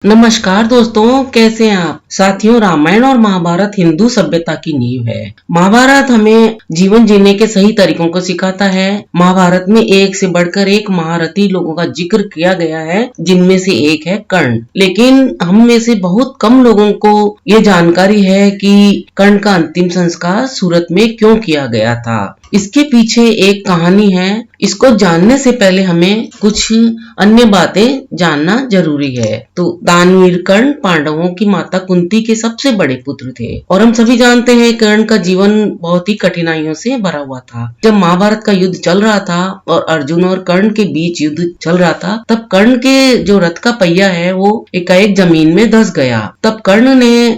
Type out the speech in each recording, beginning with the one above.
नमस्कार दोस्तों, कैसे हैं आप। साथियों, रामायण और महाभारत हिंदू सभ्यता की नींव है। महाभारत हमें जीवन जीने के सही तरीकों को सिखाता है। महाभारत में एक से बढ़कर एक महारथी लोगों का जिक्र किया गया है, जिनमें से एक है कर्ण। लेकिन हम में से बहुत कम लोगों को ये जानकारी है कि कर्ण का अंतिम संस्कार सूरत में क्यों किया गया था। इसके पीछे एक कहानी है। इसको जानने से पहले हमें कुछ अन्य बातें जानना जरूरी है। तो दानवीर कर्ण पांडवों की माता कुंती के सबसे बड़े पुत्र थे और हम सभी जानते हैं कर्ण का जीवन बहुत ही कठिनाइयों से भरा हुआ था। जब महाभारत का युद्ध चल रहा था और अर्जुन और कर्ण के बीच युद्ध चल रहा था, तब कर्ण के जो रथ का पहिया है वो एकाएक जमीन में धंस गया। तब कर्ण ने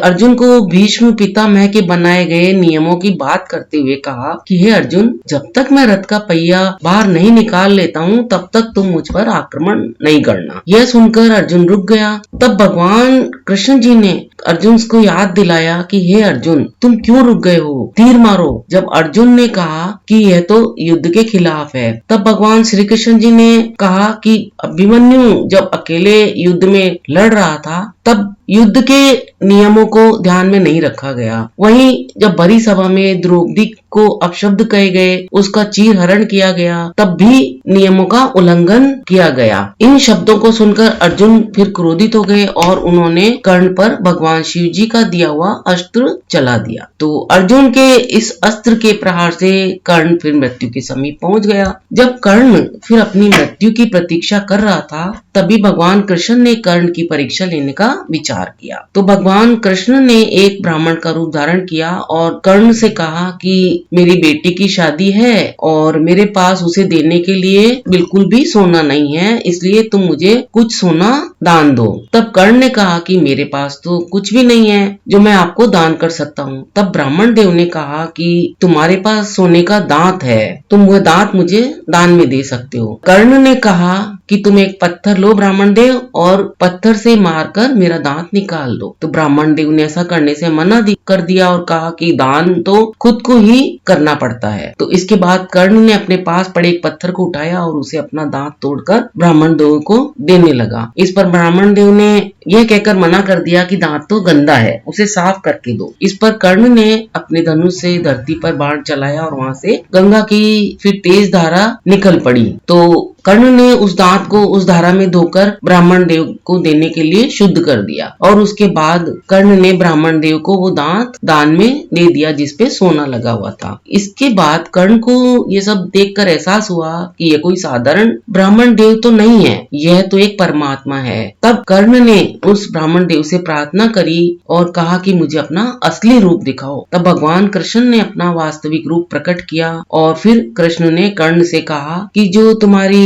अर्जुन को भीष्म पितामह के बनाए गए नियमों की बात करते हुए कहा कि हे अर्जुन, जब तक मैं रथ का पहिया बाहर नहीं निकाल लेता हूँ तब तक तुम मुझ पर आक्रमण नहीं करना। यह सुनकर अर्जुन रुक गया। तब भगवान कृष्ण जी ने अर्जुन को याद दिलाया कि हे अर्जुन, तुम क्यों रुक गए हो, तीर मारो। जब अर्जुन ने कहा कि यह तो युद्ध के खिलाफ है, तब भगवान श्री कृष्ण जी ने कहा कि अभिमन्यु जब अकेले युद्ध में लड़ रहा था तब युद्ध के नियमों को ध्यान में नहीं रखा गया। वहीं जब भरी सभा में द्रौपदी को अपशब्द कहे गए, उसका चीर हरण किया गया, तब भी नियमों का उल्लंघन किया गया। इन शब्दों को सुनकर अर्जुन फिर क्रोधित हो गए और उन्होंने कर्ण पर भगवान शिव जी का दिया हुआ अस्त्र चला दिया। तो अर्जुन के इस अस्त्र के प्रहार से कर्ण फिर मृत्यु के समीप पहुंच गया। जब कर्ण फिर अपनी मृत्यु की प्रतीक्षा कर रहा था, तभी भगवान कृष्ण ने कर्ण की परीक्षा लेने का विचार किया। तो भगवान कृष्ण ने एक ब्राह्मण का रूप धारण किया और कर्ण से कहा कि मेरी बेटी की शादी है और मेरे पास उसे देने के लिए बिल्कुल भी सोना नहीं है, इसलिए तुम मुझे कुछ सोना दान दो। तब कर्ण ने कहा कि मेरे पास तो कुछ भी नहीं है जो मैं आपको दान कर सकता हूँ। तब ब्राह्मण देव ने कहा कि तुम्हारे पास सोने का दांत है, तुम वह दांत मुझे दान में दे सकते हो। कर्ण ने कहा कि तुम एक पत्थर लो ब्राह्मण देव और पत्थर से मारकर मेरा दांत निकाल दो। तो ब्राह्मण देव ने ऐसा करने से मना कर दिया और कहा कि दान तो खुद को ही करना पड़ता है। तो इसके बाद कर्ण ने अपने पास पड़े एक पत्थर को उठाया और उसे अपना दांत तोड़कर ब्राह्मण देव को देने लगा। इस पर ब्राह्मण देव ने यह कहकर मना कर दिया कि दांत तो गंदा है, उसे साफ करके दो। इस पर कर्ण ने अपने धनुष से धरती पर बाण चलाया और वहां से गंगा की फिर तेज धारा निकल पड़ी। तो कर्ण ने उस दांत को उस धारा में धोकर ब्राह्मण देव को देने के लिए शुद्ध कर दिया और उसके बाद कर्ण ने ब्राह्मण देव को वो दांत दान में दे दिया जिसपे सोना लगा हुआ था। इसके बाद कर्ण को ये सब देखकर एहसास हुआ कि ये कोई साधारण ब्राह्मण देव तो नहीं है, यह तो एक परमात्मा है। तब कर्ण ने उस ब्राह्मण देव से प्रार्थना करी और कहा कि मुझे अपना असली रूप दिखाओ। तब भगवान कृष्ण ने अपना वास्तविक रूप प्रकट किया और फिर कृष्ण ने कर्ण से कहा कि जो तुम्हारी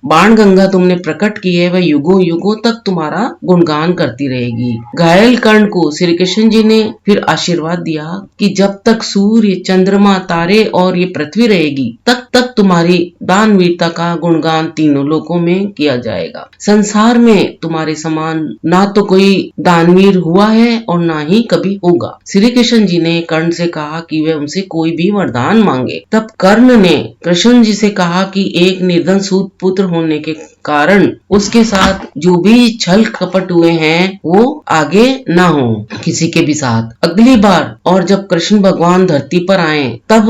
बाण गंगा तुमने प्रकट की है वह युगों युगों तक तुम्हारा गुणगान करती रहेगी। घायल कर्ण को श्री कृष्ण जी ने फिर आशीर्वाद दिया कि जब तक सूर्य, चंद्रमा, तारे और ये पृथ्वी रहेगी तब तक तुम्हारी दानवीरता का गुणगान तीनों लोकों में किया जाएगा। संसार में तुम्हारे समान ना तो कोई दानवीर हुआ है और ना ही कभी होगा। श्री कृष्ण जी ने कर्ण से कहा कि वह उनसे कोई भी वरदान मांगे। तब कर्ण ने कृष्ण जी से कहा कि एक निर्धन सूत पुत्र होने के कारण उसके साथ जो भी छल कपट हुए हैं वो आगे ना हो किसी के भी साथ। अगली बार और जब कृष्ण भगवान धरती पर आए तब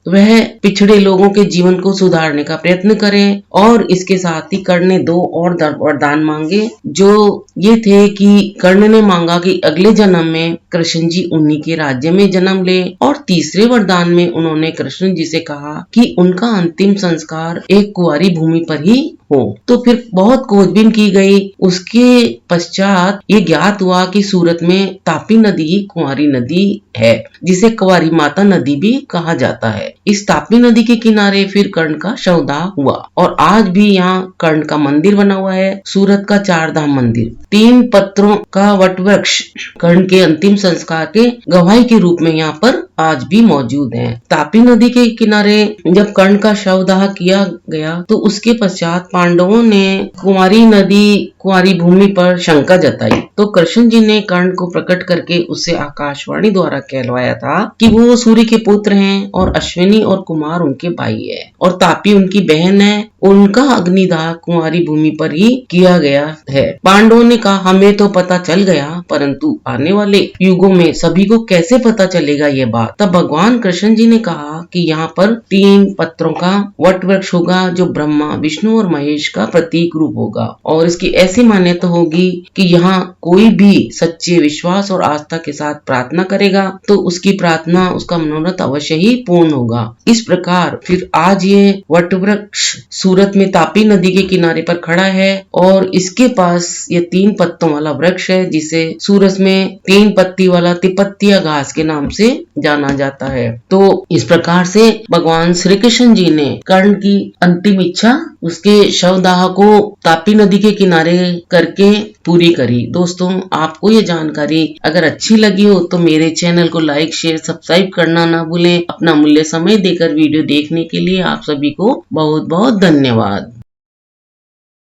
वह पिछड़े लोगों के जीवन को सुधारने का प्रयत्न करें। और इसके साथ ही कर्ण ने 2 और वरदान मांगे, जो ये थे कि कर्ण ने मांगा कि अगले जन्म में कृष्ण जी उन्हीं के राज्य में जन्म ले और तीसरे वरदान में उन्होंने कृष्ण जी से कहा कि उनका अंतिम संस्कार एक कुंवारी भूमि पर ही हो। तो फिर बहुत खोजबीन की गई। उसके पश्चात ये ज्ञात हुआ कि सूरत में तापी नदी ही कुंवारी नदी है, जिसे कुंवारी माता नदी भी कहा जाता है। इस तापी नदी के किनारे फिर कर्ण का शवदाह हुआ और आज भी यहाँ कर्ण का मंदिर बना हुआ है, सूरत का 4 धाम मंदिर। 3 पत्रों का वट वृक्ष कर्ण के अंतिम संस्कार के गवाही के रूप में यहाँ पर आज भी मौजूद है। तापी नदी के किनारे जब कर्ण का शवदाह किया गया तो उसके पश्चात पांडवों ने कुंवारी भूमि पर शंका जताई। तो कृष्ण जी ने कर्ण को प्रकट करके उससे आकाशवाणी द्वारा कहलवाया था कि वो सूर्य के पुत्र हैं और अश्विनी और कुमार उनके भाई है और तापी उनकी बहन है उनका अग्निदाह कुंवारी भूमि पर ही किया गया है। पांडवों ने कहा हमें तो पता चल गया, परंतु आने वाले युगों में सभी को कैसे पता चलेगा ये बात। तब भगवान कृष्ण जी ने कहा कि यहाँ पर 3 पत्रों का वट वृक्ष होगा जो ब्रह्मा, विष्णु और महेश का प्रतीक रूप होगा, और इसकी ऐसी मान्यता होगी कि यहाँ कोई भी सच्चे विश्वास और आस्था के साथ प्रार्थना करेगा तो उसकी प्रार्थना, उसका मनोरथ अवश्य ही पूर्ण होगा। इस प्रकार फिर आज ये वट वृक्ष सूरत में तापी नदी के किनारे पर खड़ा है और इसके पास ये 3 पत्तों वाला वृक्ष है जिसे सूरत में 3 पत्ती वाला तिपत्तिया घास के नाम से जाना जाता है। तो इस प्रकार से भगवान श्री कृष्ण जी ने कर्ण की अंतिम इच्छा, उसके शवदाह को तापी नदी के किनारे करके पूरी करी। दोस्तों, आपको ये जानकारी अगर अच्छी लगी हो तो मेरे चैनल को लाइक, शेयर, सब्सक्राइब करना ना भूलें। अपना मूल्य समय देकर वीडियो देखने के लिए आप सभी को बहुत बहुत धन्यवाद।